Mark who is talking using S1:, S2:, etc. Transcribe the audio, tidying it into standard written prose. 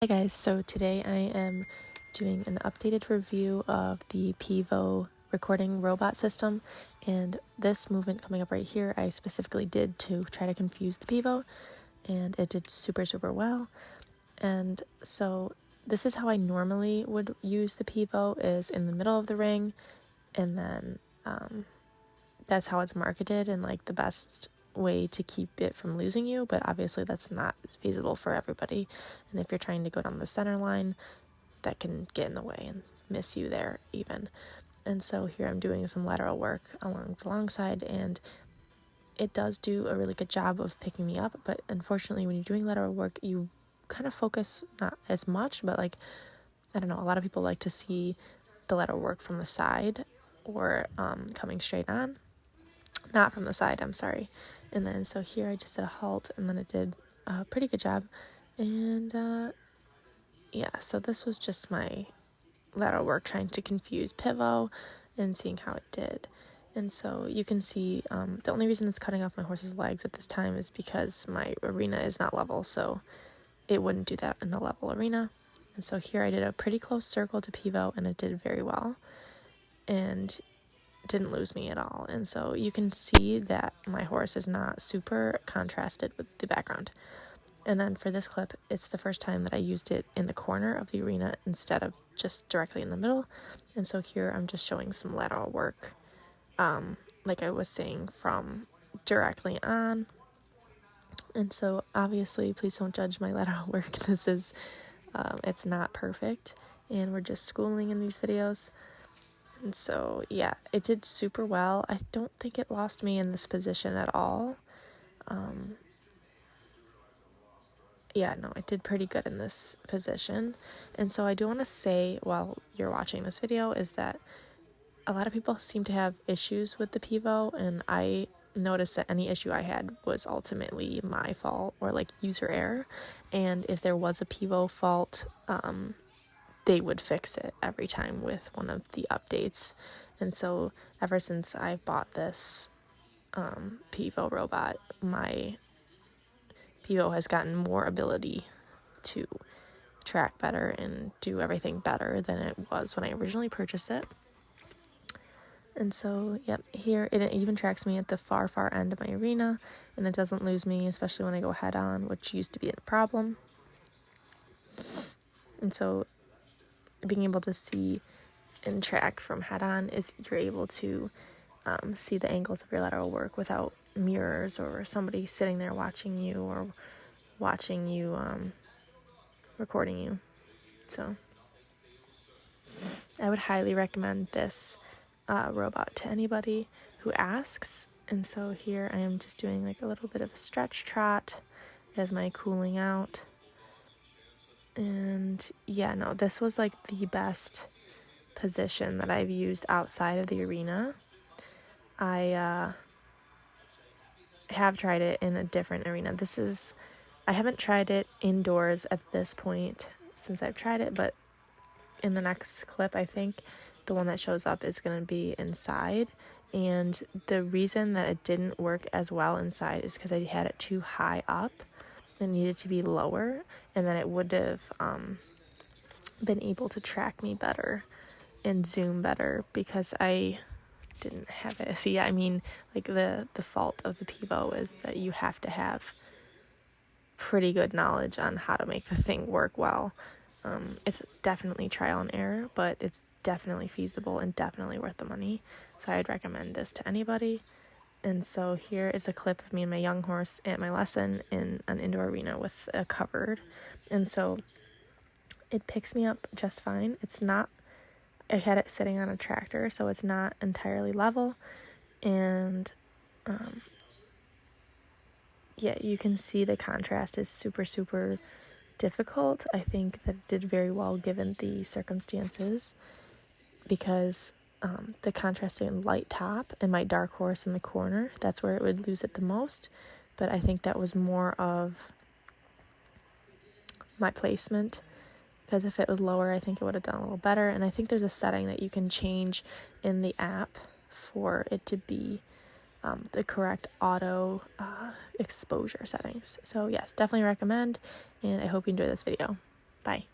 S1: Hi guys, so today I am doing an updated review of the PIVO recording robot system, and this movement coming up right here I specifically did to try to confuse the PIVO, and it did super well. And so this is how I normally would use the PIVO, is in the middle of the ring, and then that's how it's marketed and like the best way to keep it from losing you, but obviously that's not feasible for everybody. And if you're trying to go down the center line, that can get in the way and miss you there even. And so here I'm doing some lateral work along the long side, and it does do a really good job of picking me up, but unfortunately when you're doing lateral work you kind of focus not as much, but like, I don't know, a lot of people like to see the lateral work from the side or coming straight on. Not from the side, I'm sorry. And then so here I just did a halt, and then it did a pretty good job. And yeah, so this was just my lateral work trying to confuse PIVO and seeing how it did. And so you can see the only reason it's cutting off my horse's legs at this time is because my arena is not level, so it wouldn't do that in the level arena. And so here I did a pretty close circle to PIVO, and it did very well and didn't lose me at all. And so you can see that my horse is not super contrasted with the background. And then for this clip, it's the first time that I used it in the corner of the arena instead of just directly in the middle. And so here I'm just showing some lateral work, like I was saying, from directly on. And so obviously, please don't judge my lateral work. This is, it's not perfect, and we're just schooling in these videos. And so, yeah, it did super well. I don't think it lost me in this position at all. Yeah, no, it did pretty good in this position. And so I do want to say, while you're watching this video, is that a lot of people seem to have issues with the PIVO, and I noticed that any issue I had was ultimately my fault or like user error. And if there was a PIVO fault, they would fix it every time with one of the updates. And so ever since I bought this PIVO robot, my PIVO has gotten more ability to track better and do everything better than it was when I originally purchased it. And so, yep, here it even tracks me at the far end of my arena, and it doesn't lose me, especially when I go head on, which used to be a problem. And so being able to see and track from head on is you're able to see the angles of your lateral work without mirrors or somebody sitting there watching you or watching you recording you. So I would highly recommend this robot to anybody who asks. And so here I am just doing like a little bit of a stretch trot as my cooling out. And yeah, no, this was like the best position that I've used outside of the arena. I have tried it in a different arena. I haven't tried it indoors at this point since I've tried it, but in the next clip, I think the one that shows up is going to be inside. And the reason that it didn't work as well inside is because I had it too high up. It needed to be lower, and then it would have been able to track me better and zoom better because I didn't have it. See, I mean, like the fault of the PIVO is that you have to have pretty good knowledge on how to make the thing work well. It's definitely trial and error, but it's definitely feasible and definitely worth the money. So I'd recommend this to anybody. And so here is a clip of me and my young horse at my lesson in an indoor arena with a covered. And so it picks me up just fine. I had it sitting on a tractor, so it's not entirely level. And yeah, you can see the contrast is super difficult. I think that it did very well given the circumstances, because the contrasting light top and my dark horse in the corner, that's where it would lose it the most. But I think that was more of my placement, because if it was lower, I think it would have done a little better. And I think there's a setting that you can change in the app for it to be the correct auto exposure settings. So yes, definitely recommend, and I hope you enjoy this video. Bye.